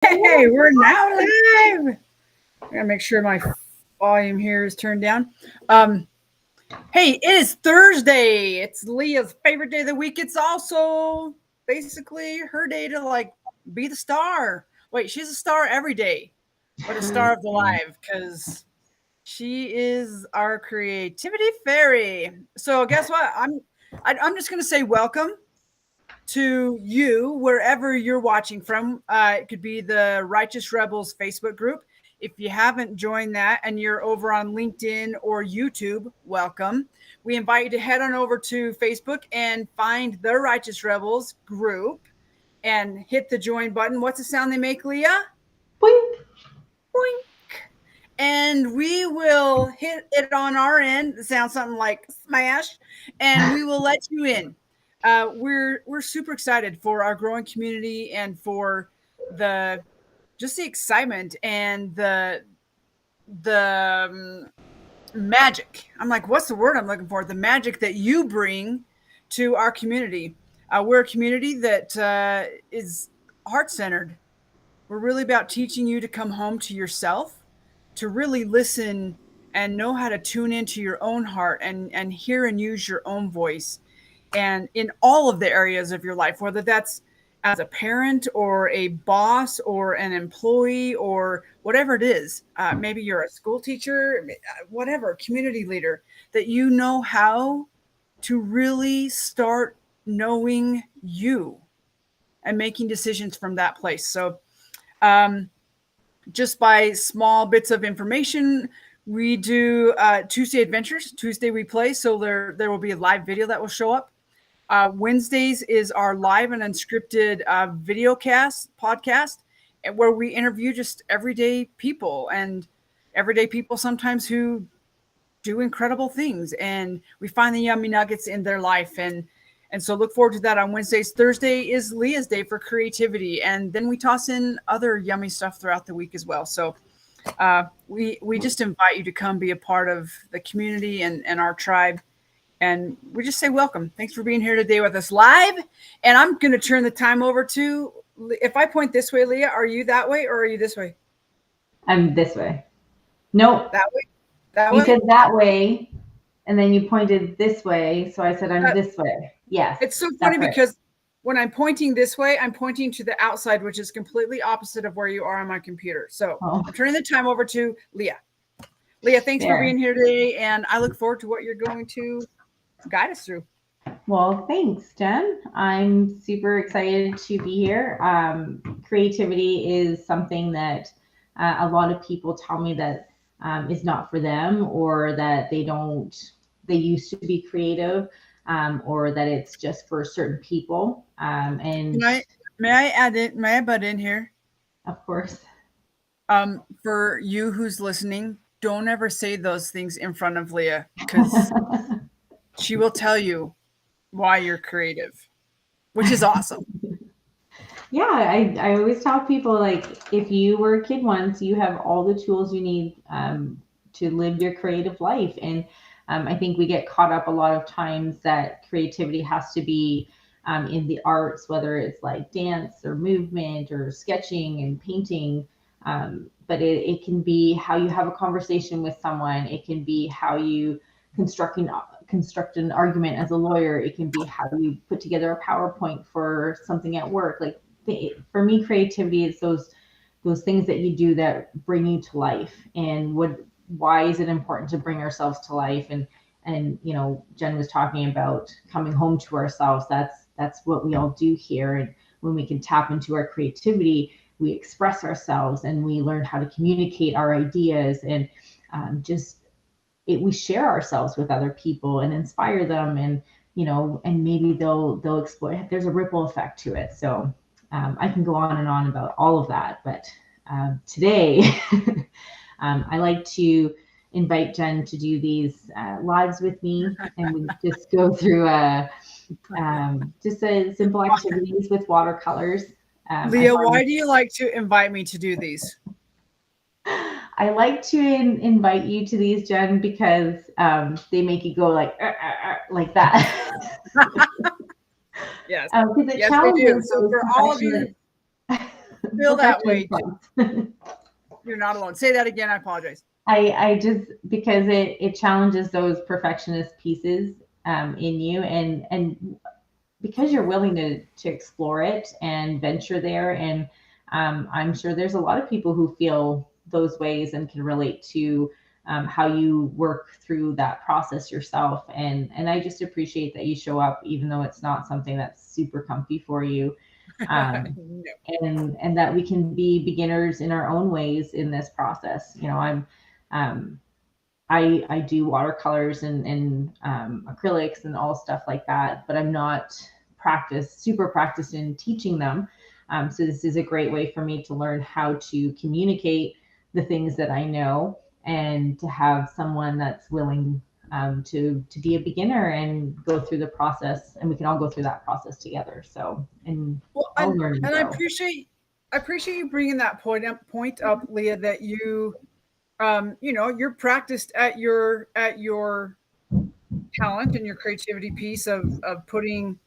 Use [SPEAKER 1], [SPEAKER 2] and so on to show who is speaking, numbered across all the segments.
[SPEAKER 1] Hey, we're now live. I gotta make sure my volume here is turned down. Um, hey, it is Thursday. It's Leah's favorite day of the week. It's also basically her day to like be the star. Wait, she's a star every day, but a star of the live because she is our creativity fairy. So guess what? I'm just gonna say welcome to you wherever you're watching from. It could be the Righteous Rebels Facebook group. If you haven't joined that and you're over on LinkedIn or YouTube, welcome. We invite you to head on over to Facebook and find the Righteous Rebels group and hit the join button. What's the sound they make, Leah?
[SPEAKER 2] Boink.
[SPEAKER 1] Boink. And we will hit it on our end. It sounds something like smash, and we will let you in. We're super excited for our growing community and for the just the excitement and the magic. I'm like, what's the word I'm looking for? The magic that you bring to our community. We're a community that is heart centered. We're really about teaching you to come home to yourself, to really listen and know how to tune into your own heart and hear and use your own voice. And in all of the areas of your life, whether that's as a parent or a boss or an employee or whatever it is, maybe you're a school teacher, whatever, community leader, that you know how to really start knowing you and making decisions from that place. So, um, just by small bits of information. We do Tuesday adventures. Tuesday we play, so there will be a live video that will show up. Wednesdays is our live and unscripted video cast podcast, where we interview just everyday people and everyday people sometimes who do incredible things, and we find the yummy nuggets in their life. And so look forward to that on Wednesdays. Thursday is Leah's day for creativity, and then we toss in other yummy stuff throughout the week as well. So we just invite you to come be a part of the community and our tribe. And we just say welcome. Thanks for being here today with us live. And I'm going to turn the time over to, if I point this way, Leah, are you that way or are you this way?
[SPEAKER 2] I'm this way. Nope.
[SPEAKER 1] That way? That
[SPEAKER 2] You
[SPEAKER 1] way?
[SPEAKER 2] said that way, and then you pointed this way, so I said I'm
[SPEAKER 1] Uh,
[SPEAKER 2] this way. Yes,
[SPEAKER 1] it's so funny
[SPEAKER 2] that's right.
[SPEAKER 1] because when I'm pointing this way, I'm pointing to the outside, which is completely opposite of where you are on my computer. So
[SPEAKER 2] Oh,
[SPEAKER 1] I'm turning the time over to Leah. Leah, thanks for
[SPEAKER 2] there.
[SPEAKER 1] being here today. And I look forward to what you're going to guide us through.
[SPEAKER 2] Well, thanks, Jen. I'm super excited to be here. Creativity is something that a lot of people tell me that is not for them, or that they used to be creative, or that it's just for certain people.
[SPEAKER 1] Can
[SPEAKER 2] And
[SPEAKER 1] I, may I add in, may I butt in here?
[SPEAKER 2] of course,
[SPEAKER 1] For you who's listening, don't ever say those things in front of Leah because she will tell you why you're creative, which is awesome.
[SPEAKER 2] yeah, I always tell people, like, if you were a kid once, you have all the tools you need to live your creative life. And I think we get caught up a lot of times that creativity has to be in the arts, whether it's like dance or movement or sketching and painting. But it can be how you have a conversation with someone. It can be how you constructing construct an argument as a lawyer. It can be how you put together a PowerPoint for something at work. Like, for me, creativity is those things that you do that bring you to life. And why is it important to bring ourselves to life? And Jen was talking about coming home to ourselves. That's what we all do here. And when we can tap into our creativity, we express ourselves and we learn how to communicate our ideas, and just we share ourselves with other people and inspire them. And maybe they'll explore. There's a ripple effect to it. So I can go on and on about all of that, but today I like to invite Jen to do these lives with me, and we just go through just a simple activities with watercolors. I
[SPEAKER 1] Leah,
[SPEAKER 2] find
[SPEAKER 1] why do you like to invite me to do these?
[SPEAKER 2] I like to invite you to these, Jen, because they make you go like that.
[SPEAKER 1] Yes.
[SPEAKER 2] Because it
[SPEAKER 1] Yes, they do.
[SPEAKER 2] challenges
[SPEAKER 1] So
[SPEAKER 2] those
[SPEAKER 1] for all of you,
[SPEAKER 2] perfectionist.
[SPEAKER 1] feel that way too.
[SPEAKER 2] Perfectionist.
[SPEAKER 1] You're not alone. Say that again. I apologize.
[SPEAKER 2] I just because it challenges those perfectionist pieces in you, and because you're willing to explore it and venture there, and I'm sure there's a lot of people who feel those ways and can relate to how you work through that process yourself, and I just appreciate that you show up even though it's not something that's super comfy for you, um,
[SPEAKER 1] No.
[SPEAKER 2] and that we can be beginners in our own ways in this process. You know, um, I do watercolors and acrylics and all stuff like that, but I'm not super practiced in teaching them. So this is a great way for me to learn how to communicate the things that I know, and to have someone that's willing to be a beginner and go through the process, and we can all go through that process together. So, and
[SPEAKER 1] Well,
[SPEAKER 2] all learn and
[SPEAKER 1] and
[SPEAKER 2] grow.
[SPEAKER 1] I appreciate you bringing that point up, Leah. That you know, you're practiced at your talent and your creativity piece of putting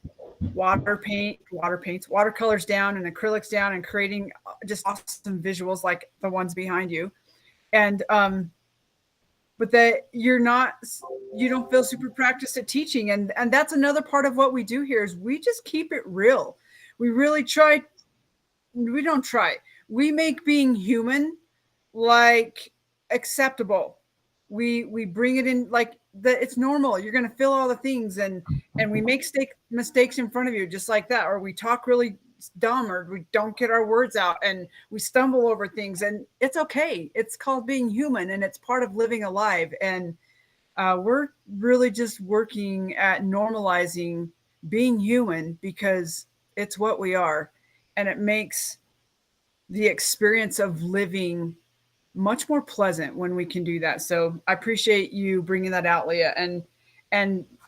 [SPEAKER 1] watercolors down and acrylics down and creating just awesome visuals like the ones behind you. And but that you don't feel super practiced at teaching, and that's another part of what we do here is we just keep it real. We really try we don't try. We make being human like acceptable. We bring it in like that it's normal. You're gonna feel all the things and we make mistakes in front of you just like that, or we talk really dumb or we don't get our words out and we stumble over things and it's okay. It's called being human and it's part of living alive. And we're really just working at normalizing being human because it's what we are, and it makes the experience of living much more pleasant when we can do that. So I appreciate you bringing that out, Leah, and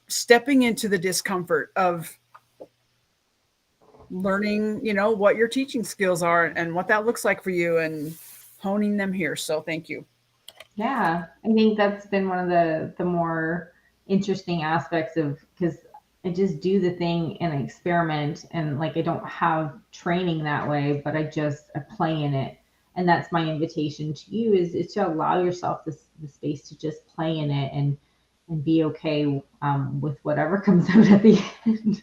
[SPEAKER 1] stepping into the discomfort of learning, you know, what your teaching skills are and what that looks like for you and honing them here. So thank you.
[SPEAKER 2] Yeah, I think that's been one of the more interesting aspects of, because I just do the thing and I experiment, and like I don't have training that way, but I play in it, and that's my invitation to you is to allow yourself the space to just play in it, and be okay with whatever comes out at the end.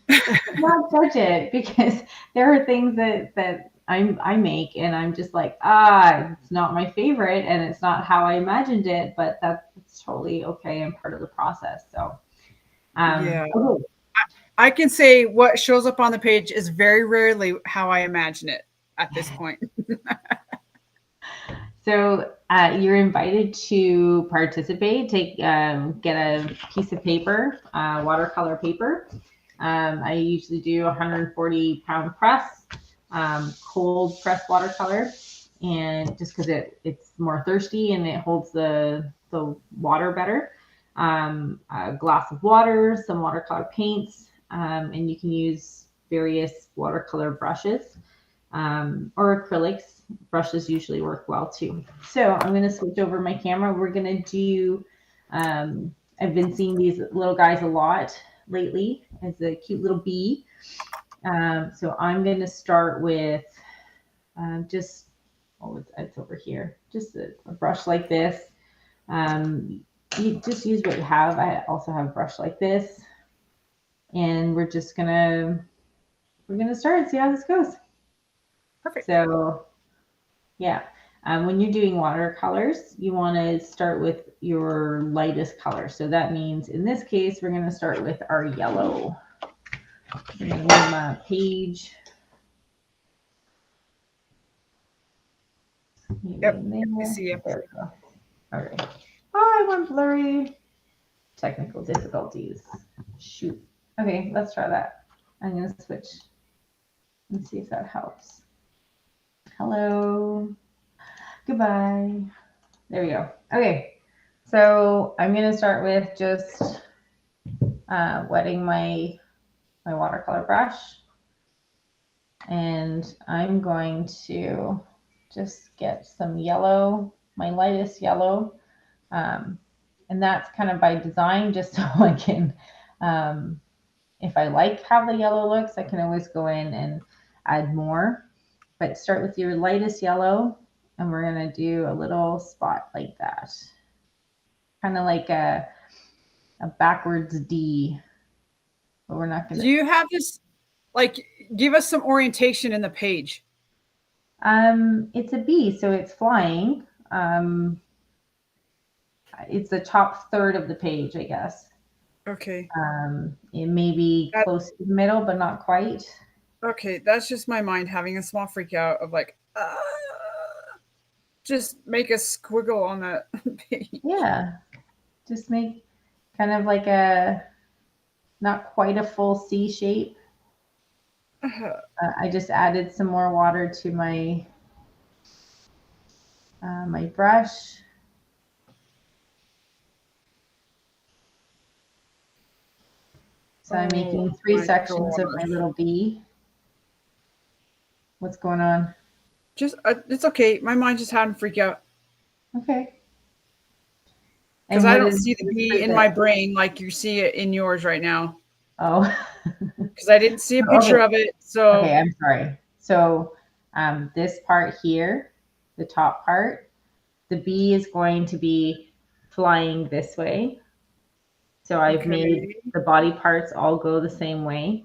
[SPEAKER 2] Not judge it, because there are things that I make and I'm just like, it's not my favorite and it's not how I imagined it, but that's totally okay and part of the process. So,
[SPEAKER 1] Yeah.
[SPEAKER 2] okay.
[SPEAKER 1] I can say what shows up on the page is very rarely how I imagine it at this point.
[SPEAKER 2] So you're invited to participate. Get a piece of paper, watercolor paper. I usually do 140-pound press, cold press watercolor, and just because it's more thirsty and it holds the water better. A glass of water, some watercolor paints, and you can use various watercolor brushes, or acrylics. Brushes usually work well too. So I'm going to switch over my camera. We're going to do, I've been seeing these little guys a lot lately as a cute little bee. So I'm going to start with just, it's over here, just a brush like this. You just use what you have. I also have a brush like this. And we're gonna start and see how this goes.
[SPEAKER 1] Perfect.
[SPEAKER 2] So yeah. When you're doing watercolors, you want to start with your lightest color. So that means in this case, we're going to start with our yellow. I'm going to move my page maybe
[SPEAKER 1] Yep.
[SPEAKER 2] in
[SPEAKER 1] I
[SPEAKER 2] there.
[SPEAKER 1] see you.
[SPEAKER 2] There we go. All right. Oh, I want blurry. Technical difficulties. Shoot. Okay, let's try that. I'm going to switch and see if that helps. Hello. Goodbye. There we go. Okay. So I'm going to start with just wetting my watercolor brush, and I'm going to just get some yellow, my lightest yellow, um, and that's kind of by design, just so I can, if I like how the yellow looks, I can always go in and add more. but start with your lightest yellow, and we're going to do a little spot like that. Kind of like a backwards D, but we're not going
[SPEAKER 1] Do
[SPEAKER 2] to.
[SPEAKER 1] you have this? Like, give us some orientation in the page.
[SPEAKER 2] It's a bee, so it's flying. It's the top third of the page, I guess.
[SPEAKER 1] Okay.
[SPEAKER 2] It may be
[SPEAKER 1] That
[SPEAKER 2] close to the middle, but not quite.
[SPEAKER 1] okay. That's just my mind having a small freak out of like, just make a squiggle on that page.
[SPEAKER 2] Yeah, just make kind of like a not quite a full C shape. I just added some more water to my brush. So I'm
[SPEAKER 1] Oh
[SPEAKER 2] making three
[SPEAKER 1] my
[SPEAKER 2] sections of my
[SPEAKER 1] gosh.
[SPEAKER 2] little bee. What's going on?
[SPEAKER 1] Just it's okay. My mind just had a freak out
[SPEAKER 2] Okay.
[SPEAKER 1] because
[SPEAKER 2] And
[SPEAKER 1] I
[SPEAKER 2] what
[SPEAKER 1] don't
[SPEAKER 2] is
[SPEAKER 1] see the
[SPEAKER 2] this
[SPEAKER 1] bee
[SPEAKER 2] for
[SPEAKER 1] in
[SPEAKER 2] the?
[SPEAKER 1] my brain like you see it in yours right now.
[SPEAKER 2] Oh,
[SPEAKER 1] Because I didn't see a picture
[SPEAKER 2] okay.
[SPEAKER 1] of it. So
[SPEAKER 2] Okay, I'm sorry. So this part here, the top part, the bee is going to be flying this way. So I've made
[SPEAKER 1] okay,
[SPEAKER 2] the body parts all go the same way.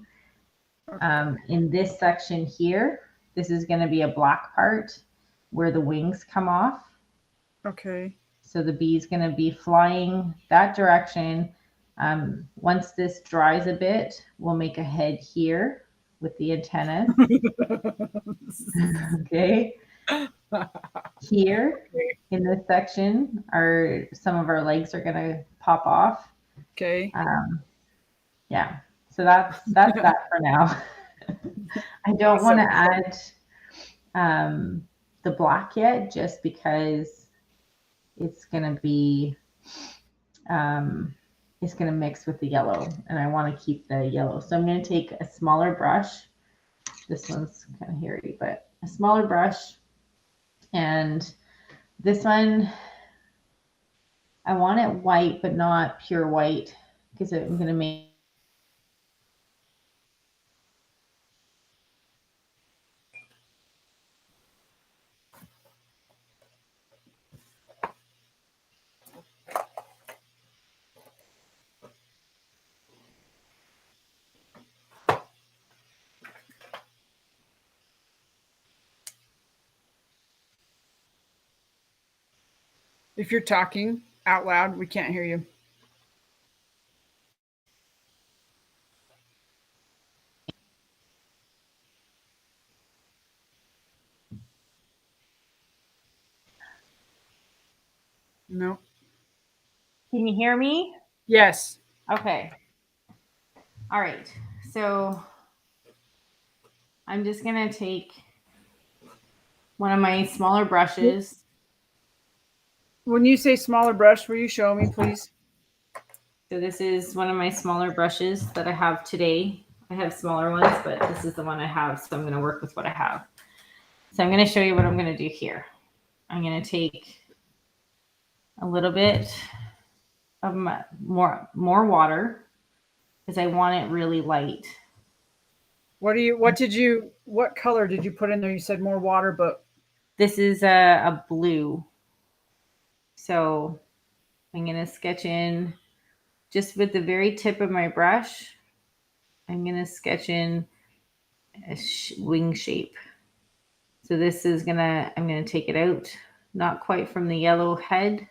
[SPEAKER 1] okay,
[SPEAKER 2] In this section here, this is going to be a black part where the wings come off.
[SPEAKER 1] okay.
[SPEAKER 2] So the bee is going to be flying that direction. Once this dries a bit, we'll make a head here with the antennas. Okay. Here
[SPEAKER 1] Okay.
[SPEAKER 2] in this section, some of our legs are going to pop off.
[SPEAKER 1] Okay.
[SPEAKER 2] Um, yeah. So that's that for now. I don't want to
[SPEAKER 1] Awesome.
[SPEAKER 2] add the black yet, just because it's gonna be um, it's gonna mix with the yellow, and I want to keep the yellow. So I'm gonna take a smaller brush. This one's kind of hairy, but a smaller brush, and this one I want it white, but not pure white, because I'm gonna make.
[SPEAKER 1] If you're talking out loud, we can't hear you. No.
[SPEAKER 2] Can you hear me?
[SPEAKER 1] Yes.
[SPEAKER 2] Okay. All right. So I'm just gonna take one of my smaller brushes.
[SPEAKER 1] When you say smaller brush, will you show me, please?
[SPEAKER 2] So this is one of my smaller brushes that I have today. I have smaller ones, but this is the one I have, so I'm going to work with what I have. So I'm going to show you what I'm going to do here. I'm going to take a little bit of more water, because I want it really light.
[SPEAKER 1] What color did you put in there? You said more water, but
[SPEAKER 2] This is a blue. So I'm going to sketch in just with the very tip of my brush. I'm going to sketch in a wing shape. So this is I'm gonna take it out, not quite from the yellow head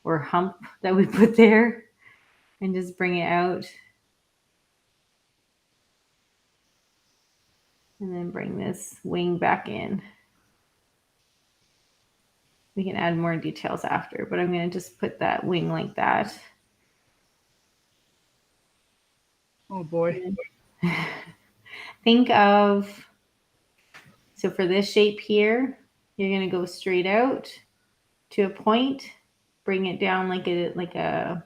[SPEAKER 2] or hump that we put there, and just bring it out. And then bring this wing back in. We can add more details after, but I'm gonna just put that wing like that.
[SPEAKER 1] oh boy.
[SPEAKER 2] Think of, so for this shape here, you're gonna go straight out to a point, bring it down like a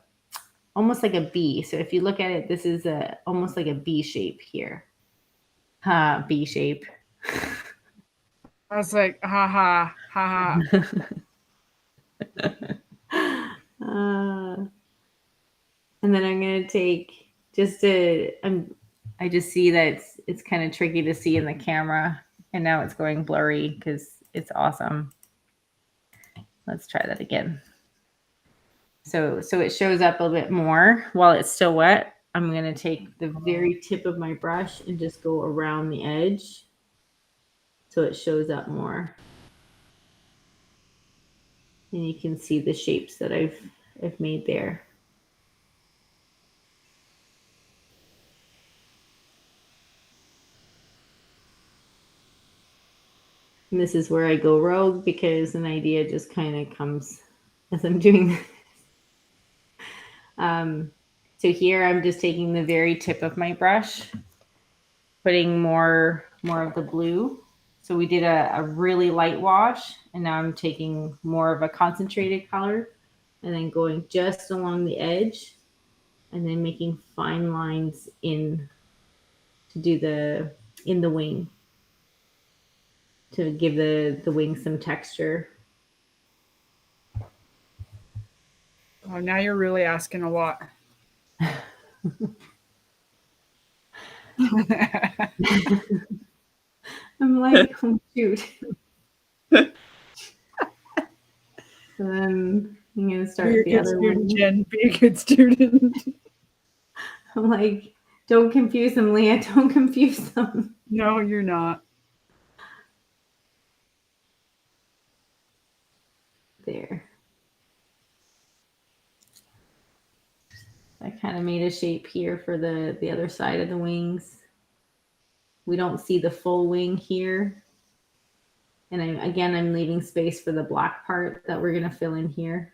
[SPEAKER 2] almost like a B. So if you look at it, this is almost like a B shape here. B shape.
[SPEAKER 1] I was like, ha ha, ha ha.
[SPEAKER 2] And then I'm gonna take I just see that it's kind of tricky to see in the camera. And now it's going blurry because it's awesome. Let's try that again. So it shows up a bit more while it's still wet. I'm going to take the very tip of my brush and just go around the edge so it shows up more. And you can see the shapes that I've made there. And this is where I go rogue because an idea just kind of comes as I'm doing this. So here I'm just taking the very tip of my brush, putting more of the blue. So we did a really light wash, and now I'm taking more of a concentrated color and then going just along the edge and then making fine lines in to do the in the wing to give the wing some texture.
[SPEAKER 1] Oh, now you're really asking a lot.
[SPEAKER 2] I'm like, oh shoot. So then I'm gonna start
[SPEAKER 1] Be
[SPEAKER 2] with
[SPEAKER 1] a
[SPEAKER 2] the
[SPEAKER 1] good
[SPEAKER 2] other
[SPEAKER 1] student,
[SPEAKER 2] one.
[SPEAKER 1] Jen. Be a good student.
[SPEAKER 2] I'm like, don't confuse them, Leah. Don't confuse them.
[SPEAKER 1] No, you're not.
[SPEAKER 2] There. I kind of made a shape here for the other side of the wings. We don't see the full wing here. And I'm leaving space for the black part that we're going to fill in here.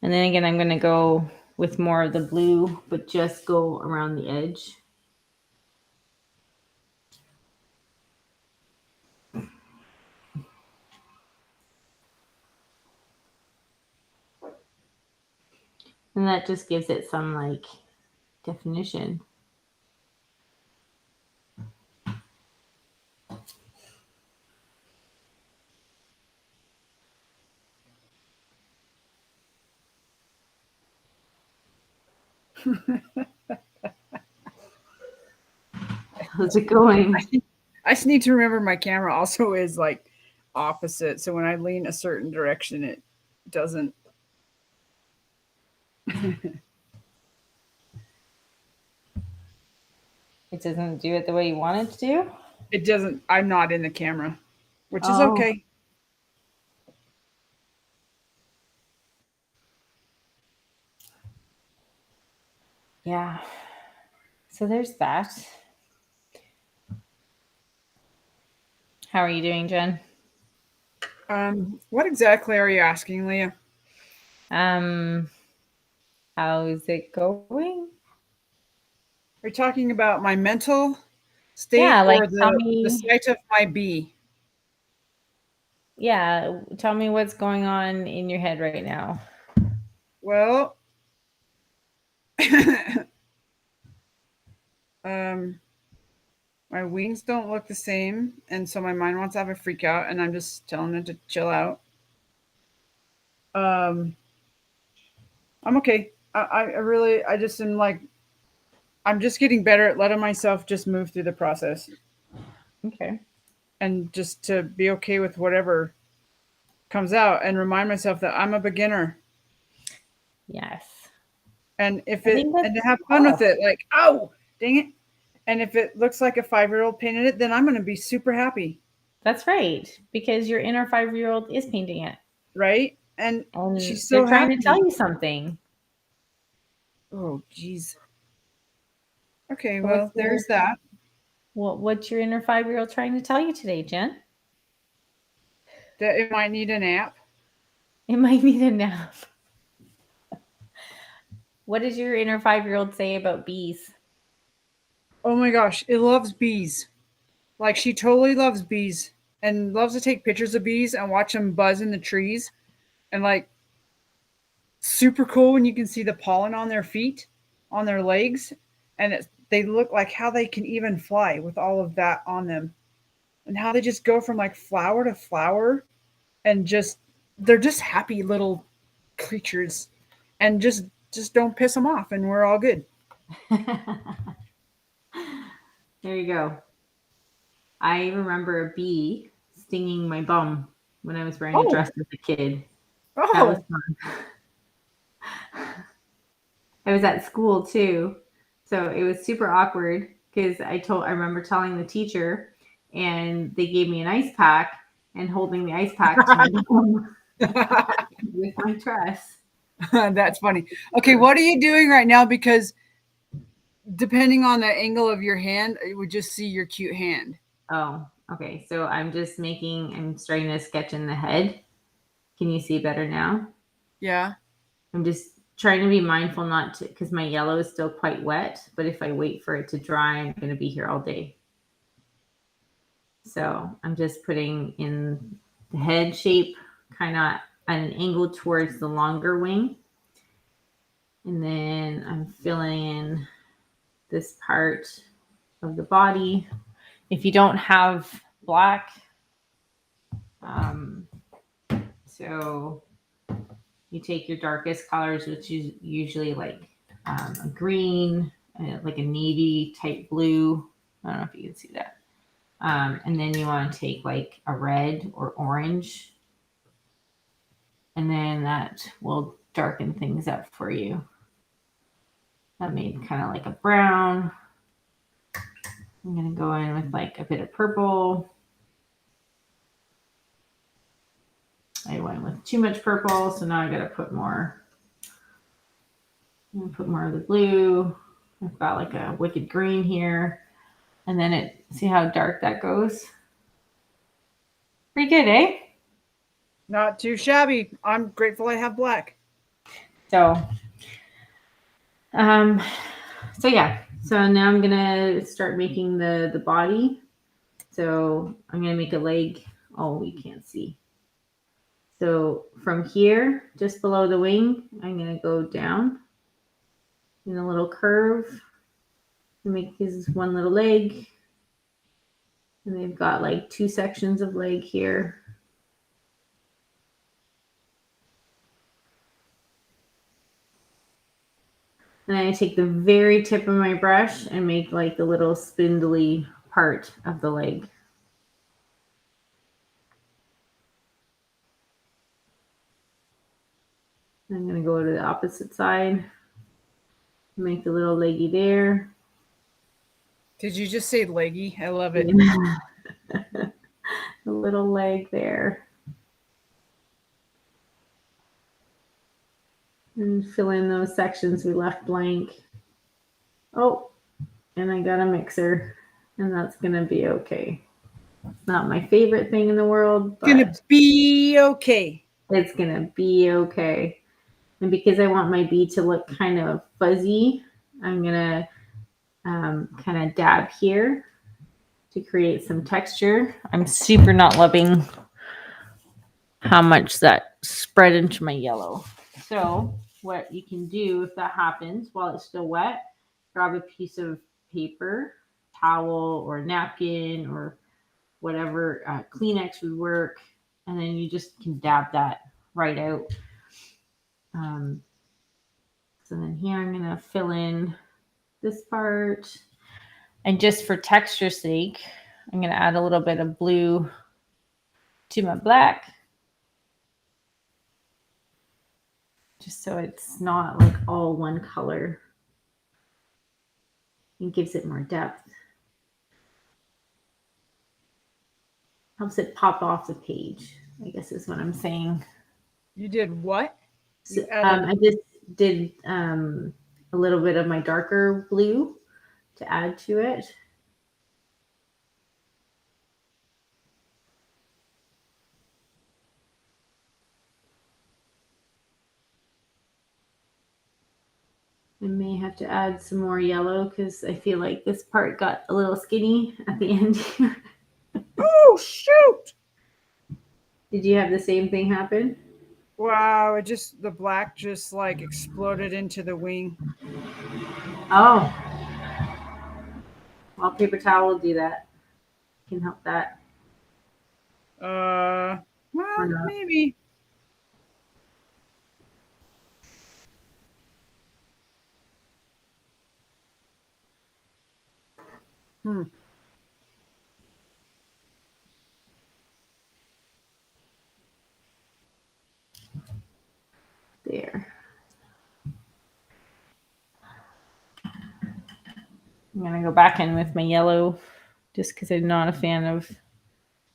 [SPEAKER 2] And then again, I'm going to go with more of the blue, but just go around the edge. And that just gives it some like definition. How's it going?
[SPEAKER 1] I just need to remember my camera also is like opposite. So when I lean a certain direction, it doesn't.
[SPEAKER 2] It doesn't do it the way you want it to do?
[SPEAKER 1] It doesn't. I'm not in the camera, which is
[SPEAKER 2] Oh,
[SPEAKER 1] okay.
[SPEAKER 2] yeah. So there's that. How are you doing, Jen?
[SPEAKER 1] What exactly are you asking, Leah?
[SPEAKER 2] Um, how's it going?
[SPEAKER 1] Are you talking about my mental state
[SPEAKER 2] Yeah, like
[SPEAKER 1] or
[SPEAKER 2] tell
[SPEAKER 1] the
[SPEAKER 2] me,
[SPEAKER 1] sight of my bee?
[SPEAKER 2] yeah, tell me what's going on in your head right now.
[SPEAKER 1] Well, um, my wings don't look the same, and so my mind wants to have a freak out, and I'm just telling it to chill out. Um, I'm okay. I really, I just am like, I'm just getting better at letting myself just move through the process
[SPEAKER 2] Okay.
[SPEAKER 1] and just to be okay with whatever comes out and remind myself that I'm a beginner
[SPEAKER 2] Yes.
[SPEAKER 1] and if
[SPEAKER 2] I
[SPEAKER 1] it
[SPEAKER 2] think that's
[SPEAKER 1] and to have fun with
[SPEAKER 2] cool.
[SPEAKER 1] it, like, oh, dang it. And if it looks like a 5-year-old painted it, then I'm going to be super happy,
[SPEAKER 2] That's right, because your inner 5-year-old is painting it,
[SPEAKER 1] right? And
[SPEAKER 2] and
[SPEAKER 1] she's
[SPEAKER 2] they're
[SPEAKER 1] so
[SPEAKER 2] trying to tell
[SPEAKER 1] happy.
[SPEAKER 2] you something.
[SPEAKER 1] Oh, geez. Okay,
[SPEAKER 2] So what's
[SPEAKER 1] well, there's that.
[SPEAKER 2] what's your inner 5-year-old trying to tell you today, Jen?
[SPEAKER 1] That it might need a nap.
[SPEAKER 2] It might need a nap. What does your inner 5-year-old say about bees?
[SPEAKER 1] Oh my gosh, it loves bees. Like she totally loves bees and loves to take pictures of bees and watch them buzz in the trees and like super cool when you can see the pollen on their feet, on their legs, and they look like how they can even fly with all of that on them, and how they just go from like flower to flower, and just they're just happy little creatures. and just don't piss them off, and we're all good.
[SPEAKER 2] There you go. I remember a bee stinging my bum when I was wearing a
[SPEAKER 1] Oh,
[SPEAKER 2] dress as a kid. That was
[SPEAKER 1] oh,
[SPEAKER 2] fun. I was at school too. So it was super awkward because I remember telling the teacher and they gave me an ice pack and holding the ice pack to my bum with my dress.
[SPEAKER 1] that's funny. Okay, what are you doing right now? Because depending on the angle of your hand, you would just see your cute hand.
[SPEAKER 2] Oh, okay. So I'm starting to sketch in the head. Can you see better now?
[SPEAKER 1] Yeah.
[SPEAKER 2] I'm just trying to be mindful not to, because my yellow is still quite wet, but if I wait for it to dry, I'm going to be here all day. So I'm just putting in the head shape kind of at an angle towards the longer wing. And then I'm filling in this part of the body. If you don't have black, um, so you take your darkest colors, which is usually like a green, like a navy type blue. I don't know if you can see that. And then you want to take like a red or orange, and then that will darken things up for you. That made kind of like a brown. I'm going to go in with like a bit of purple. I went with too much purple, so now I got to put more. I'm going to put more of the blue. I've got like a wicked green here. And then see how dark that goes? Pretty good, eh?
[SPEAKER 1] Not too shabby. I'm grateful I have black.
[SPEAKER 2] So, um, so yeah. So now I'm gonna start making the body. So I'm gonna make a leg. Oh, we can't see. So from here, just below the wing, I'm gonna go down in a little curve and make his one little leg. And they've got like two sections of leg here. And then I take the very tip of my brush and make like the little spindly part of the leg. I'm going to go to the opposite side, make the little leggy there.
[SPEAKER 1] Did you just say leggy? I love it.
[SPEAKER 2] Yeah. The little leg there. And fill in those sections we left blank. Oh, and I got a mixer, and that's going to be okay. It's not my favorite thing in the world,
[SPEAKER 1] Gonna
[SPEAKER 2] but
[SPEAKER 1] be okay.
[SPEAKER 2] it's going to be okay. And because I want my bee to look kind of fuzzy, I'm going to kind of dab here to create some texture. I'm super not loving how much that spread into my yellow. So what you can do if that happens while it's still wet, grab a piece of paper, towel or napkin or whatever, Kleenex would work, and then you just can dab that right out. Um, so then here I'm going to fill in this part. And just for texture's sake, I'm going to add a little bit of blue to my black, just so it's not like all one color. It gives it more depth. Helps it pop off the page, I guess is what I'm saying.
[SPEAKER 1] You did what?
[SPEAKER 2] So,
[SPEAKER 1] You added.
[SPEAKER 2] I just did a little bit of my darker blue to add to it. I may have to add some more yellow because I feel like this part got a little skinny at the end here.
[SPEAKER 1] Oh shoot!
[SPEAKER 2] Did you have the same thing happen?
[SPEAKER 1] Wow! It just the black just like exploded into the wing.
[SPEAKER 2] Oh, well, paper towel will do that. Can help that
[SPEAKER 1] Uh,
[SPEAKER 2] or
[SPEAKER 1] well,
[SPEAKER 2] not.
[SPEAKER 1] maybe. Hmm.
[SPEAKER 2] There. I'm gonna go back in with my yellow just because I'm not a fan of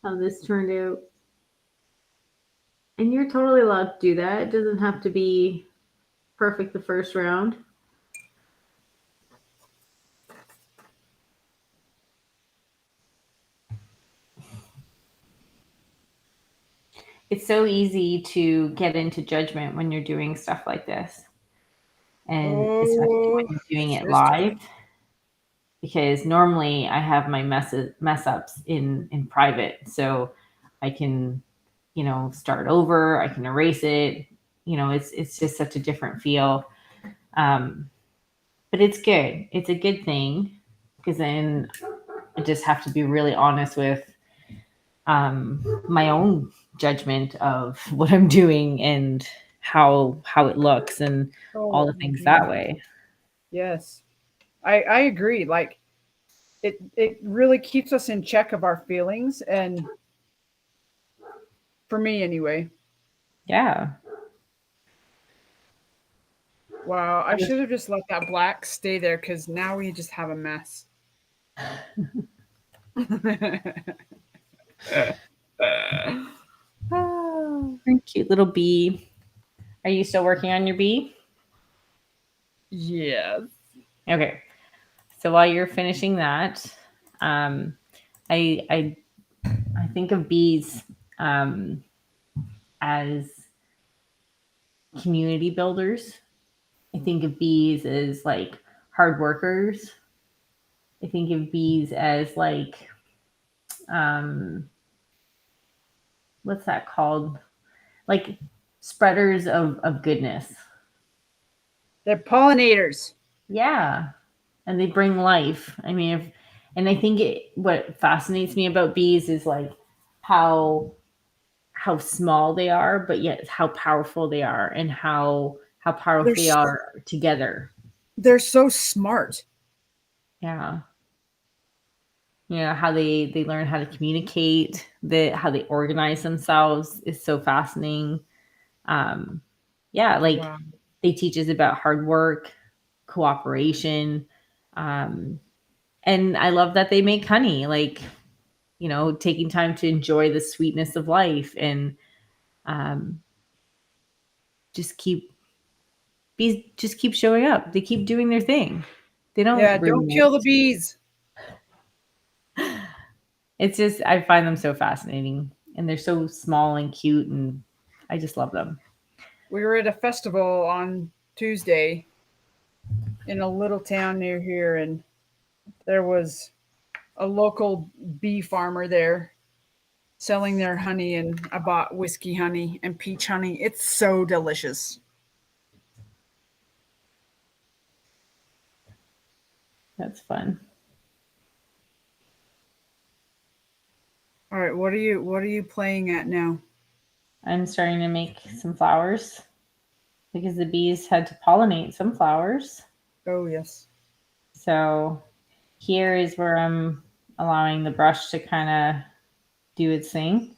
[SPEAKER 2] how this turned out. And you're totally allowed to do that. It doesn't have to be perfect the first round. It's so easy to get into judgment when you're doing stuff like this, and especially
[SPEAKER 1] Oh,
[SPEAKER 2] when you're doing it
[SPEAKER 1] sister.
[SPEAKER 2] live. Because normally I have my mess ups in private, so I can, start over. I can erase it. It's just such a different feel. Um, but it's good. It's a good thing because then I just have to be really honest with my own judgment of what I'm doing and how it looks and all
[SPEAKER 1] Oh
[SPEAKER 2] the
[SPEAKER 1] my
[SPEAKER 2] things that
[SPEAKER 1] goodness.
[SPEAKER 2] way.
[SPEAKER 1] Yes. I agree. Like it really keeps us in check of our feelings, and for me anyway.
[SPEAKER 2] Yeah.
[SPEAKER 1] Wow, I should have just let that black stay there because now we just have a mess.
[SPEAKER 2] Cute little bee. Are you still working on your bee?
[SPEAKER 1] Yes.
[SPEAKER 2] Okay. So while you're finishing that, um, I I think of bees um, as community builders. I think of bees as like hard workers. I think of bees as like um, what's that called? Like spreaders of goodness.
[SPEAKER 1] They're pollinators.
[SPEAKER 2] Yeah, and they bring life. I mean, and I think what fascinates me about bees is like how small they are, but yet how powerful they are, and how
[SPEAKER 1] They're
[SPEAKER 2] powerful they
[SPEAKER 1] s-
[SPEAKER 2] are together.
[SPEAKER 1] they're so smart.
[SPEAKER 2] Yeah, how they learn how to communicate, how they organize themselves is so fascinating. Um, yeah, like
[SPEAKER 1] Wow.
[SPEAKER 2] they teach us about hard work, cooperation, um, and I love that they make honey. Like taking time to enjoy the sweetness of life and um, just keep showing up. They keep doing their thing. They
[SPEAKER 1] Yeah,
[SPEAKER 2] don't
[SPEAKER 1] don't
[SPEAKER 2] ruin
[SPEAKER 1] kill the
[SPEAKER 2] it.
[SPEAKER 1] bees.
[SPEAKER 2] It's just I find them so fascinating, and they're so small and cute, and I just love them.
[SPEAKER 1] We were at a festival on Tuesday in a little town near here, and there was a local bee farmer there selling their honey, and I bought whiskey honey and peach honey. It's so delicious.
[SPEAKER 2] That's fun.
[SPEAKER 1] All right, what are you playing at now?
[SPEAKER 2] I'm starting to make some flowers because the bees had to pollinate some flowers.
[SPEAKER 1] Oh yes.
[SPEAKER 2] So here is where I'm allowing the brush to kind of do its thing,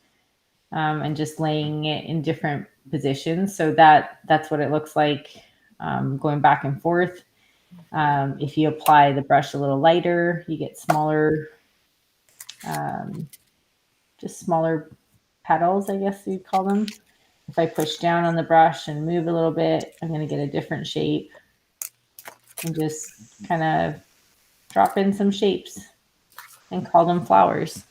[SPEAKER 2] and just laying it in different positions. So that's what it looks like, going back and forth. If you apply the brush a little lighter, you get smaller, um, just smaller petals, I guess you'd call them. If I push down on the brush and move a little bit, I'm going to get a different shape, and just kind of drop in some shapes and call them flowers.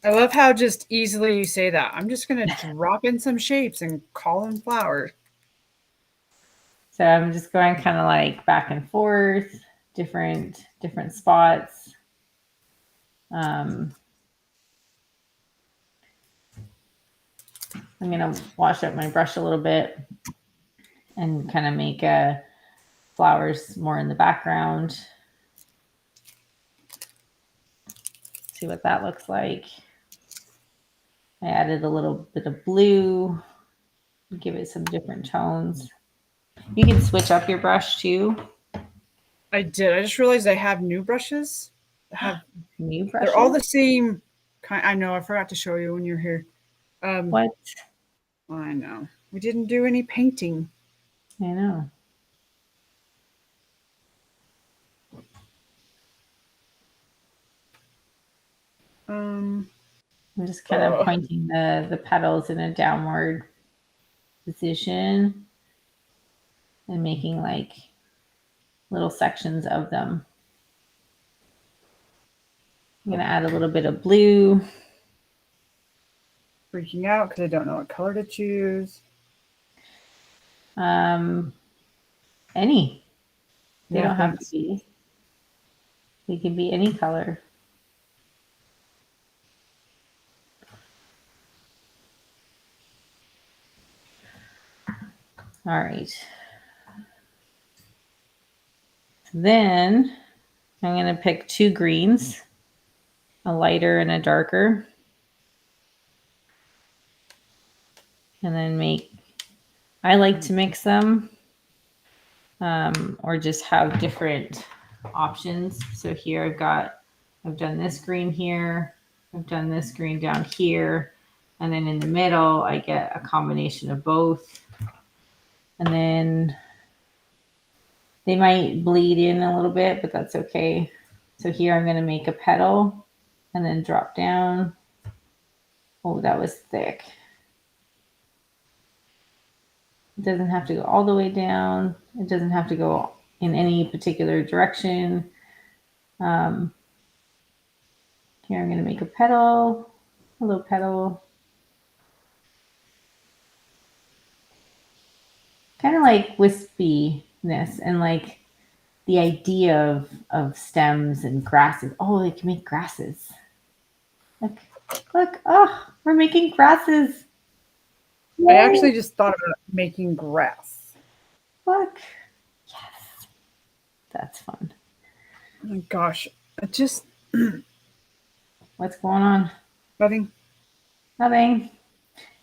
[SPEAKER 1] I love how just easily you say that. I'm just gonna drop in some shapes and call them flowers.
[SPEAKER 2] So I'm just going kind of like back and forth, different spots. Um, I'm gonna wash up my brush a little bit and kind of make flowers more in the background. See what that looks like. I added a little bit of blue, give it some different tones. You can switch up your brush too.
[SPEAKER 1] I did. I just realized I have new brushes. Have
[SPEAKER 2] New
[SPEAKER 1] they're all
[SPEAKER 2] brushes?
[SPEAKER 1] the same kind. I know. I forgot to show you when you're here. Um,
[SPEAKER 2] What?
[SPEAKER 1] I know. We didn't do any painting.
[SPEAKER 2] I know.
[SPEAKER 1] Um,
[SPEAKER 2] I'm just kind of
[SPEAKER 1] uh,
[SPEAKER 2] pointing the petals in a downward position and making like little sections of them. I'm gonna add a little bit of blue.
[SPEAKER 1] freaking out because I don't know what color to choose.
[SPEAKER 2] Um, any. They
[SPEAKER 1] Yeah,
[SPEAKER 2] don't have to
[SPEAKER 1] thanks.
[SPEAKER 2] be. They can be any color. All right. Then I'm gonna pick two greens, a lighter and a darker, and then make. I like to mix them, or just have different options. So here I've done this green here, I've done this green down here, and then in the middle, I get a combination of both. And then they might bleed in a little bit, but that's okay. So here I'm going to make a petal and then drop down. Oh, that was thick. It doesn't have to go all the way down. It doesn't have to go in any particular direction. Um, Here I'm going to make a little petal, kind of like wispiness and like the idea of stems and grasses. Oh, they can make grasses. Look, look. Oh, we're making grasses.
[SPEAKER 1] I
[SPEAKER 2] Yay.
[SPEAKER 1] actually just thought about making grass.
[SPEAKER 2] Look. Yes. That's fun.
[SPEAKER 1] Oh my gosh, I just
[SPEAKER 2] What's going on?
[SPEAKER 1] nothing.
[SPEAKER 2] Nothing.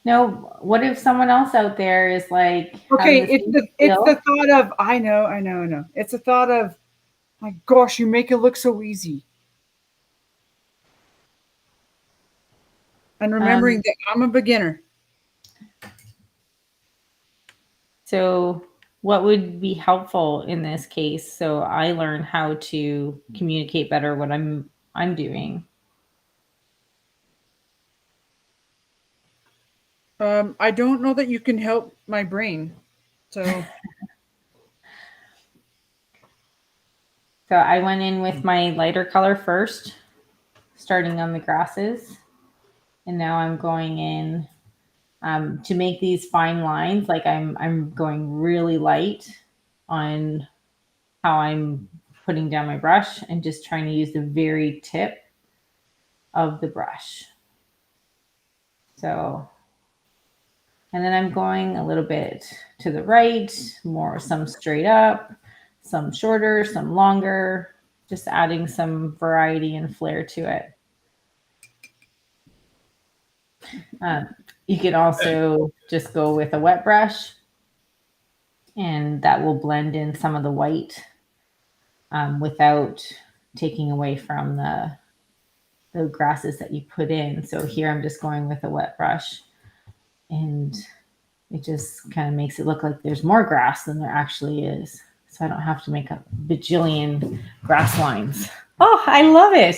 [SPEAKER 2] No, what if someone else out there is like having
[SPEAKER 1] Okay,
[SPEAKER 2] the same
[SPEAKER 1] it's the
[SPEAKER 2] skill?
[SPEAKER 1] thought of I know. It's the thought of my gosh, you make it look so easy. And remembering
[SPEAKER 2] Um,
[SPEAKER 1] that I'm a beginner.
[SPEAKER 2] So, what would be helpful in this case so I learn how to communicate better what I'm doing?
[SPEAKER 1] I don't know that you can help my brain. So
[SPEAKER 2] So, I went in with my lighter color first, starting on the grasses, and now I'm going in to make these fine lines. Like I'm going really light on how I'm putting down my brush and just trying to use the very tip of the brush. So, and then I'm going a little bit to the right, more some straight up, some shorter, some longer, just adding some variety and flair to it. Um, you can also just go with a wet brush, and that will blend in some of the white without taking away from the grasses that you put in. So here I'm just going with a wet brush, and it just kind of makes it look like there's more grass than there actually is. So I don't have to make a bajillion grass lines. Oh, I love it.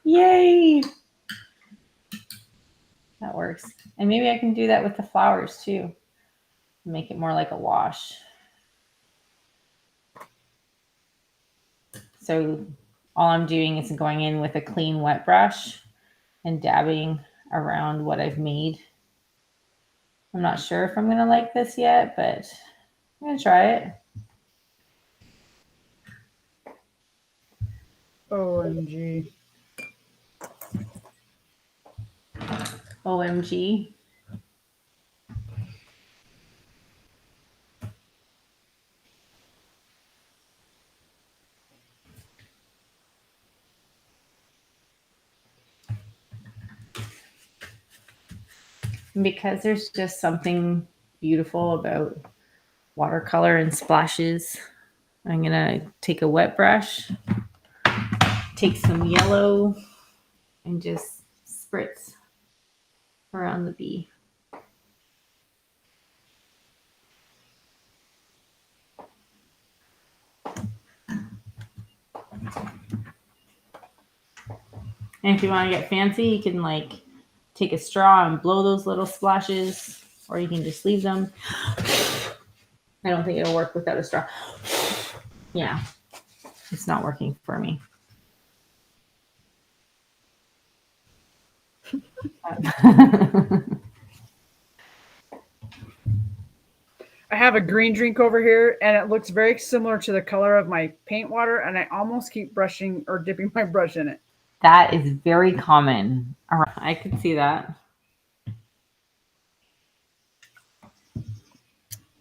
[SPEAKER 2] Yay. That works. And maybe I can do that with the flowers too. Make it more like a wash. So all I'm doing is going in with a clean wet brush and dabbing around what I've made. I'm not sure if I'm going to like this yet, but I'm going to try it.
[SPEAKER 1] OMG.
[SPEAKER 2] OMG. Because there's just something beautiful about watercolor and splashes. I'm going to take a wet brush, take some yellow, and just spritz around the bee. And if you want to get fancy, you can like take a straw and blow those little splashes, or you can just leave them. I don't think it'll work without a straw. Yeah, it's not working for me.
[SPEAKER 1] I have a green drink over here, and it looks very similar to the color of my paint water, and I almost keep brushing or dipping my brush in it.
[SPEAKER 2] That is very common. I could see that.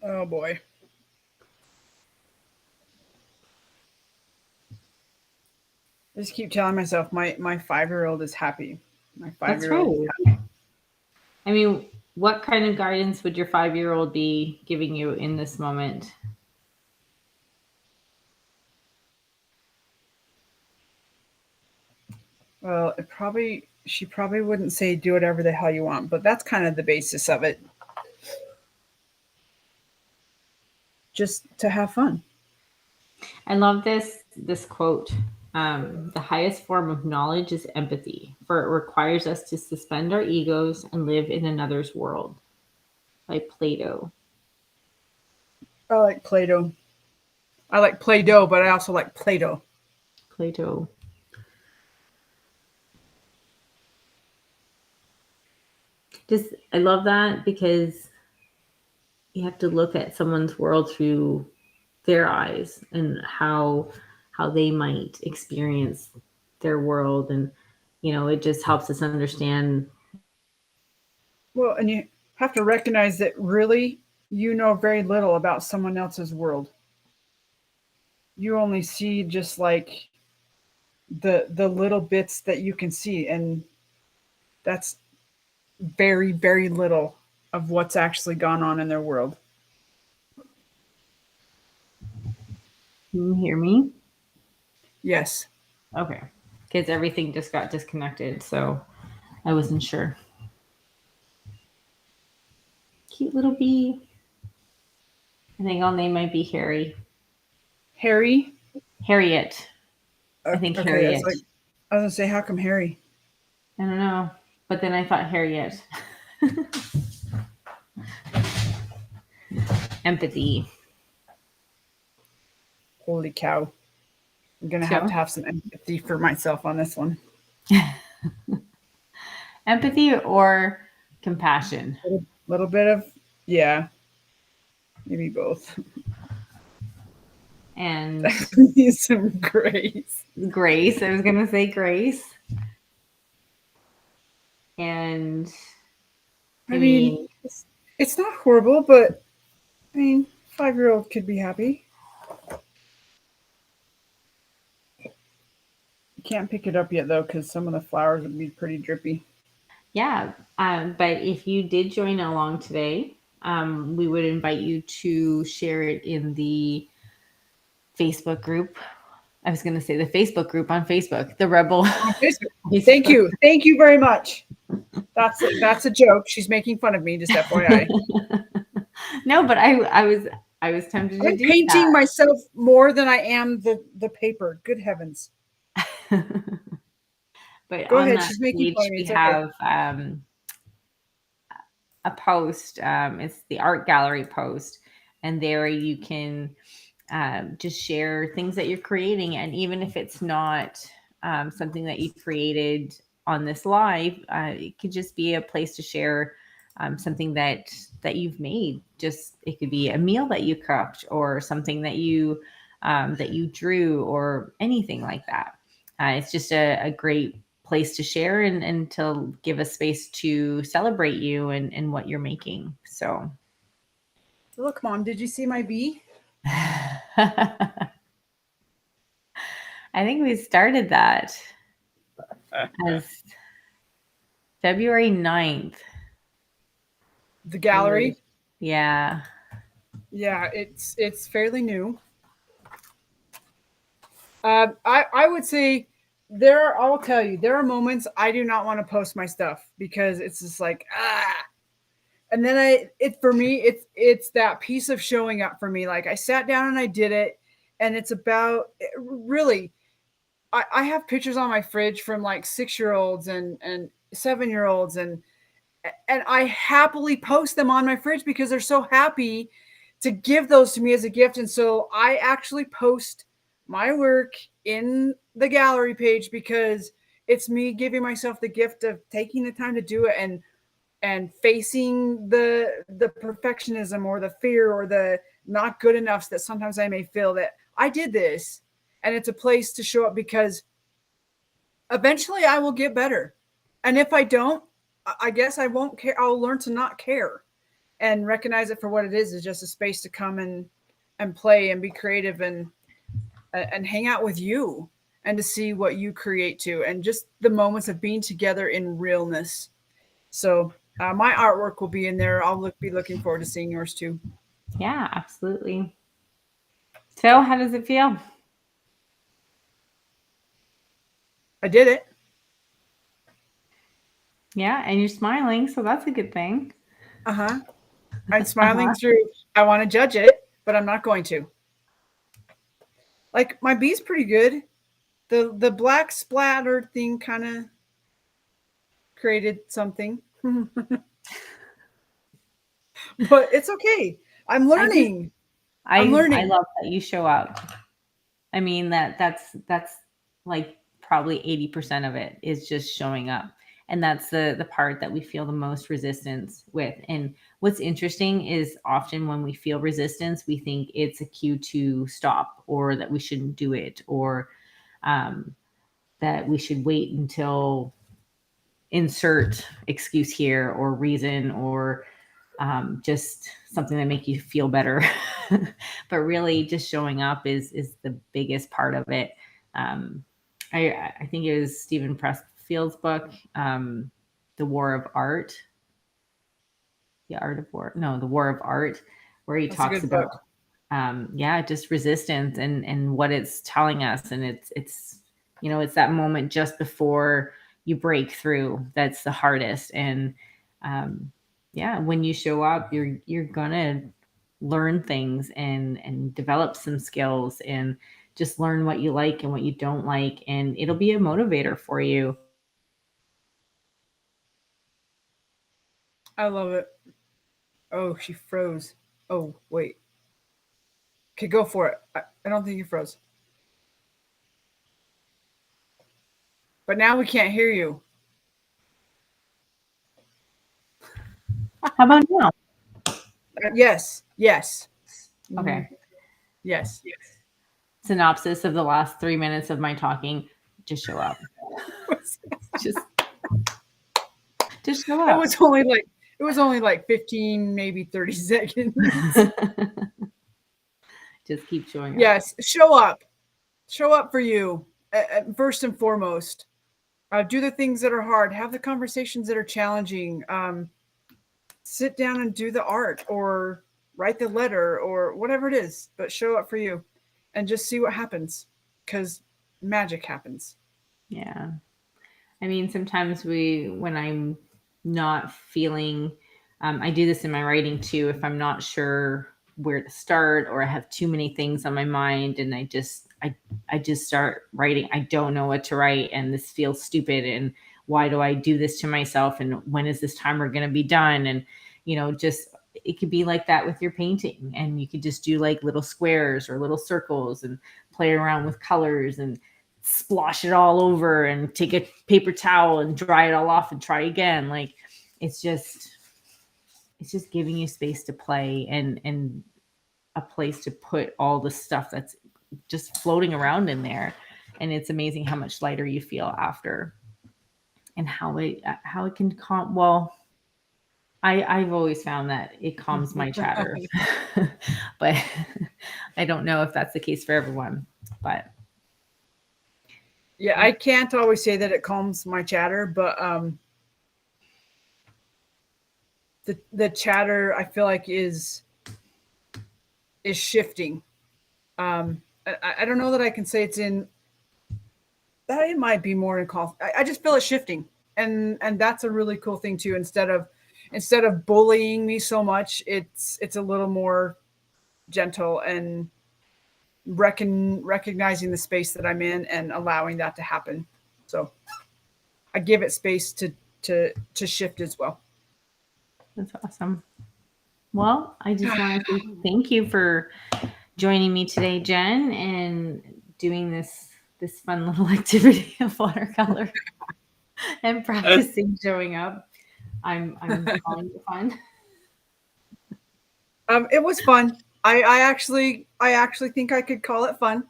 [SPEAKER 1] Oh boy. I just keep telling myself my 5-year-old is happy. My five
[SPEAKER 2] That's
[SPEAKER 1] year old is
[SPEAKER 2] right.
[SPEAKER 1] happy.
[SPEAKER 2] I mean, what kind of guidance would your 5 year old be giving you in this moment?
[SPEAKER 1] Well, she probably wouldn't say do whatever the hell you want, but that's kind of the basis of it. Just to have fun.
[SPEAKER 2] I love this quote. The highest form of knowledge is empathy, for it requires us to suspend our egos and live in another's world. By Plato.
[SPEAKER 1] I like Play-Doh. I like Play-Doh, but I also like Play-Doh.
[SPEAKER 2] Plato. Just I love that because you have to look at someone's world through their eyes and how they might experience their world, and it just helps us understand.
[SPEAKER 1] Well, and you have to recognize that really you know very little about someone else's world. You only see just like the little bits that you can see, and that's very very little of what's actually gone on in their world.
[SPEAKER 2] Can you hear me?
[SPEAKER 1] Yes.
[SPEAKER 2] Okay, because everything just got disconnected, so I wasn't sure. Cute little bee. I think I'll name my bee Harry.
[SPEAKER 1] Harry.
[SPEAKER 2] Harriet. I think
[SPEAKER 1] Okay, that's
[SPEAKER 2] Harriet.
[SPEAKER 1] like I was gonna say, how come Harry?
[SPEAKER 2] I don't know, but then I thought Harriet. Empathy.
[SPEAKER 1] Holy cow! I'm gonna
[SPEAKER 2] So
[SPEAKER 1] have some empathy for myself on this one.
[SPEAKER 2] empathy or compassion.
[SPEAKER 1] Little bit of, yeah, maybe both.
[SPEAKER 2] And
[SPEAKER 1] Need some grace.
[SPEAKER 2] grace. I was gonna say grace. And
[SPEAKER 1] I
[SPEAKER 2] I
[SPEAKER 1] mean,
[SPEAKER 2] mean,
[SPEAKER 1] it's not horrible, but I mean, 5-year-old could be happy. You can't pick it up yet though, because some of the flowers would be pretty drippy.
[SPEAKER 2] yeah. But if you did join along today, we would invite you to share it in the Facebook group. I was going to say the Facebook group on Facebook, the Rebel
[SPEAKER 1] On Facebook.
[SPEAKER 2] Facebook.
[SPEAKER 1] Thank you very much. That's a joke. She's making fun of me. Just FYI.
[SPEAKER 2] No, but I was tempted to
[SPEAKER 1] I'm
[SPEAKER 2] do
[SPEAKER 1] painting myself more than I am the paper. Good heavens.
[SPEAKER 2] that. But
[SPEAKER 1] Go
[SPEAKER 2] on
[SPEAKER 1] ahead.
[SPEAKER 2] that
[SPEAKER 1] She's making fun
[SPEAKER 2] page,
[SPEAKER 1] of me.
[SPEAKER 2] we
[SPEAKER 1] It's okay.
[SPEAKER 2] have a post. It's the art gallery post, and there you can just share things that you're creating. And even if it's not something that you created on this live, it could just be a place to share something that you've made. Just it could be a meal that you cooked, or something that you drew, or anything like that. It's just a great place to share, and to give a space to celebrate you and what you're making. So
[SPEAKER 1] Look, Mom, did you see my bee?
[SPEAKER 2] I think we started that as February 9th.
[SPEAKER 1] The
[SPEAKER 2] We were,
[SPEAKER 1] gallery.
[SPEAKER 2] yeah.
[SPEAKER 1] Yeah, it's fairly new. I would say I'll tell you, there are moments I do not want to post my stuff because it's just like, and then for me, it's that piece of showing up for me. Like I sat down and I did it, and it's about really, I have pictures on my fridge from like 6 year olds and 7 year olds and I happily post them on my fridge because they're so happy to give those to me as a gift. And so I actually post my work in the gallery page because it's me giving myself the gift of taking the time to do it and facing the perfectionism or the fear or the not good enoughs that sometimes I may feel that I did this. And it's a place to show up because eventually I will get better. And if I don't, I guess I won't care. I'll learn to not care and recognize it for what it is just a space to come and play and be creative and hang out with you and to see what you create too and just the moments of being together in realness. So my artwork will be in there. Be looking forward to seeing yours too.
[SPEAKER 2] Yeah, absolutely. So, how does it feel?
[SPEAKER 1] I did it.
[SPEAKER 2] Yeah, and you're smiling, so that's a good thing.
[SPEAKER 1] Uh-huh. I'm smiling
[SPEAKER 2] Uh-huh.
[SPEAKER 1] through. I want to judge it, but I'm not going to. Like my bee's pretty good. The black splatter thing kind of created something. But it's okay. I'm
[SPEAKER 2] I just
[SPEAKER 1] learning. I'm
[SPEAKER 2] I
[SPEAKER 1] learning.
[SPEAKER 2] love that you show up. I mean that's like probably 80% of it is just showing up. And that's the part that we feel the most resistance with. And what's interesting is often when we feel resistance, we think it's a cue to stop or that we shouldn't do it or um, that we should wait until insert excuse here or reason or just something that make you feel better. But really, just showing up is the biggest part of it. Um, I think it was Stephen Pressfield's book, "The War of Art," the art of war. No, the War of Art, where he
[SPEAKER 1] That's a
[SPEAKER 2] talks
[SPEAKER 1] good
[SPEAKER 2] about
[SPEAKER 1] book.
[SPEAKER 2] yeah, just resistance and what it's telling us, and it's it's that moment just before you break through that's the hardest. And um, yeah, when you show up, you're gonna learn things and develop some skills and just learn what you like and what you don't like, and it'll be a motivator for you.
[SPEAKER 1] I love it. Oh, she froze. Oh, wait. Okay, go for it. I don't think you froze. But now we can't hear you.
[SPEAKER 2] How about now?
[SPEAKER 1] Yes. Yes. Mm,
[SPEAKER 2] Okay.
[SPEAKER 1] yes.
[SPEAKER 2] Synopsis of the last 3 minutes of my talking: just show up. just just show
[SPEAKER 1] It
[SPEAKER 2] up.
[SPEAKER 1] was only like 15, maybe 30 seconds.
[SPEAKER 2] Just keep showing up.
[SPEAKER 1] Yes, show up. Show up for you. First and foremost. Do the things that are hard. Have the conversations that are challenging. Sit down and do the art or write the letter or whatever it is, but show up for you and just see what happens because magic happens.
[SPEAKER 2] Yeah. I mean, sometimes when I'm not feeling, I do this in my writing too. If I'm not sure where to start or I have too many things on my mind and I just start writing. I don't know what to write and this feels stupid. And why do I do this to myself? And when is this timer going to be done? And, just it could be like that with your painting, and you could just do like little squares or little circles and play around with colors and splosh it all over and take a paper towel and dry it all off and try again. Like it's just it's just giving you space to play and a place to put all the stuff that's just floating around in there. And it's amazing how much lighter you feel after, and how it can calm. Well, I've always found that it calms my chatter, but I don't know if that's the case for everyone. But
[SPEAKER 1] Yeah, I can't always say that it calms my chatter, but the chatter I feel like is shifting. I don't know that I can say it's in that it might be more in call. I just feel it shifting, and that's a really cool thing too. Instead of bullying me so much, it's a little more gentle and recognizing the space that I'm in and allowing that to happen. So I give it space to shift as well.
[SPEAKER 2] That's awesome. Well, I just want to say thank you for joining me today, Jen, and doing this fun little activity of watercolor and practicing showing up. I'm calling it fun.
[SPEAKER 1] It was fun. I actually think I could call it fun.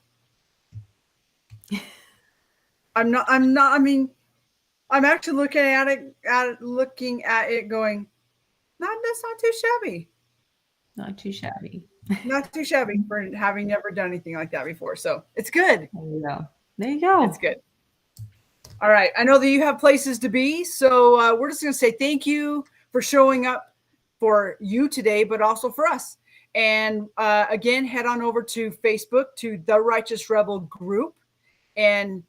[SPEAKER 1] I'm not. I mean, I'm actually looking at it going, that's not too shabby.
[SPEAKER 2] Not too shabby.
[SPEAKER 1] Not too shabby for having never done anything like that before. So it's good.
[SPEAKER 2] There you go. There you
[SPEAKER 1] It's
[SPEAKER 2] go.
[SPEAKER 1] good. All right. I know that you have places to be, so we're just going to say thank you for showing up for you today, but also for us. And again, head on over to Facebook to the Righteous Rebel Group and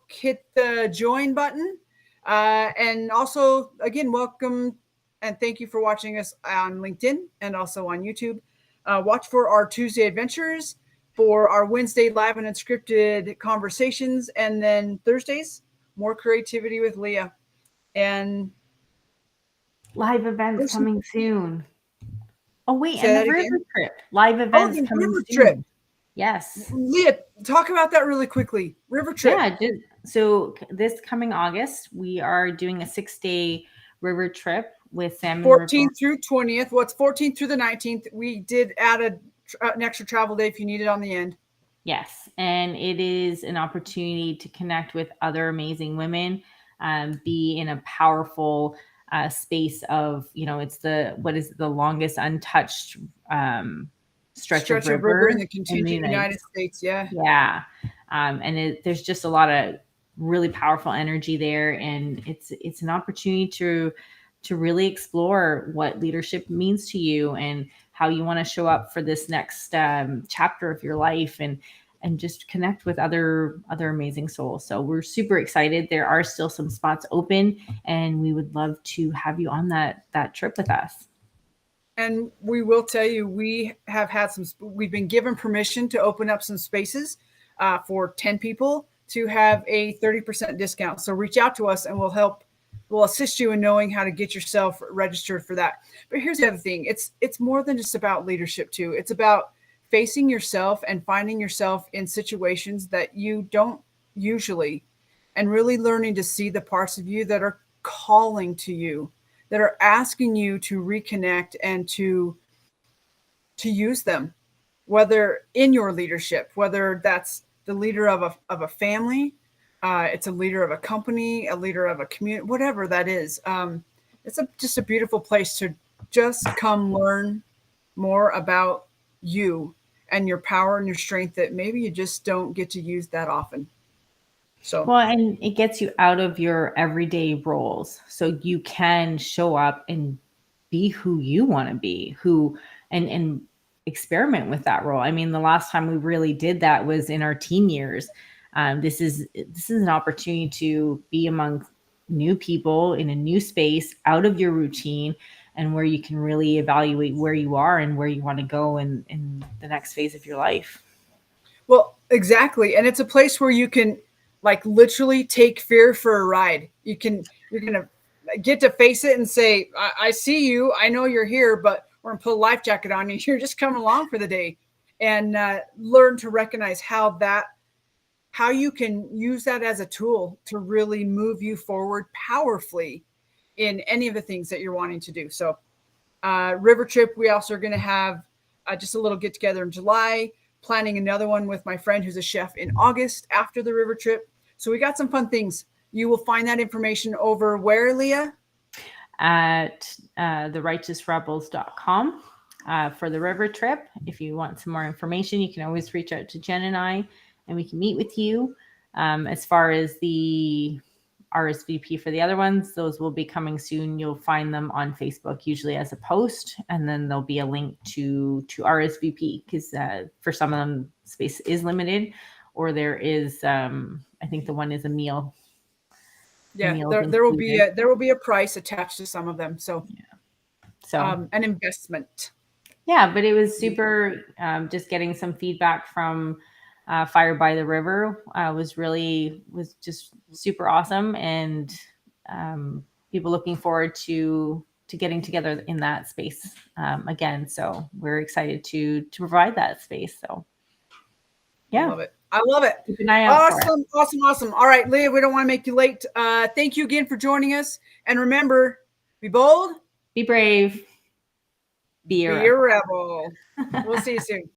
[SPEAKER 1] hit the join button. And also, again, welcome and thank you for watching us on LinkedIn and also on YouTube. Watch for our Tuesday adventures, for our Wednesday live and unscripted conversations, and then Thursdays, more creativity with Leah. And
[SPEAKER 2] Live events coming soon. Oh wait,
[SPEAKER 1] say
[SPEAKER 2] and the
[SPEAKER 1] that
[SPEAKER 2] river
[SPEAKER 1] again.
[SPEAKER 2] trip. Live
[SPEAKER 1] Oh,
[SPEAKER 2] events
[SPEAKER 1] the
[SPEAKER 2] coming
[SPEAKER 1] river trip.
[SPEAKER 2] soon. Yes.
[SPEAKER 1] Leah, talk about that really quickly. River trip.
[SPEAKER 2] Yeah. So this coming August, we are doing a 6-day river trip with Salmon River.
[SPEAKER 1] 14th through 20th. What's 14th through the 19th? We did add an extra travel day if you need it on the end.
[SPEAKER 2] Yes, and it is an opportunity to connect with other amazing women, be in a powerful space of, it's what is the longest untouched stretch of
[SPEAKER 1] River
[SPEAKER 2] river
[SPEAKER 1] in the
[SPEAKER 2] in the
[SPEAKER 1] contiguous United States. Yeah.
[SPEAKER 2] Yeah, and there's just a lot of really powerful energy there, and it's an opportunity to really explore what leadership means to you and how you want to show up for this next chapter of your life, and just connect with other amazing souls. So we're super excited. There are still some spots open, and we would love to have you on that trip with us.
[SPEAKER 1] And we will tell you, we've been given permission to open up some spaces for 10 people to have a 30% discount. So reach out to us and we'll assist you in knowing how to get yourself registered for that. But here's the other thing. It's more than just about leadership too. It's about facing yourself and finding yourself in situations that you don't usually, and really learning to see the parts of you that are calling to you, that are asking you to reconnect and to use them, whether in your leadership, whether that's the leader of a family, it's a leader of a company, a leader of a community, whatever that is. Just a beautiful place to just come learn more about you and your power and your strength that maybe you just don't get to use that often. So,
[SPEAKER 2] Well, and it gets you out of your everyday roles so you can show up and be who you want to be, and experiment with that role. I mean, the last time we really did that was in our teen years. This is an opportunity to be among new people in a new space, out of your routine, and where you can really evaluate where you are and where you want to go in the next phase of your life.
[SPEAKER 1] well, exactly. And it's a place where you can like literally take fear for a ride. You're going to get to face it and say, I see you. I know you're here, but we're going to put a life jacket on you. You're just coming along for the day, and learn to recognize how you can use that as a tool to really move you forward powerfully in any of the things that you're wanting to do. So, river trip, we also are going to have just a little get together in July, planning another one with my friend who's a chef in August after the river trip. So we got some fun things. You will find that information over where, Leah?
[SPEAKER 2] At therighteousrebels.com for the river trip. If you want some more information, you can always reach out to Jen and I, and we can meet with you. As far as the RSVP for the other ones, those will be coming soon. You'll find them on Facebook, usually as a post, and then there'll be a link to RSVP, because for some of them, space is limited. or there is, I think the one is a meal. The
[SPEAKER 1] Yeah,
[SPEAKER 2] meals
[SPEAKER 1] there will be
[SPEAKER 2] included.
[SPEAKER 1] a price attached to some of them. So
[SPEAKER 2] So
[SPEAKER 1] an investment.
[SPEAKER 2] yeah, but it was super. Just getting some feedback from Fire by the River was just super awesome, and people looking forward to getting together in that space again. So we're excited to provide that space. So
[SPEAKER 1] I
[SPEAKER 2] yeah,
[SPEAKER 1] love it. I love it.
[SPEAKER 2] keep an eye out for it.
[SPEAKER 1] Awesome, awesome, awesome. All right, Leah, we don't want to make you late. Thank you again for joining us. And remember, be bold,
[SPEAKER 2] Be brave. Be a
[SPEAKER 1] be a
[SPEAKER 2] rebel.
[SPEAKER 1] rebel. We'll see you soon.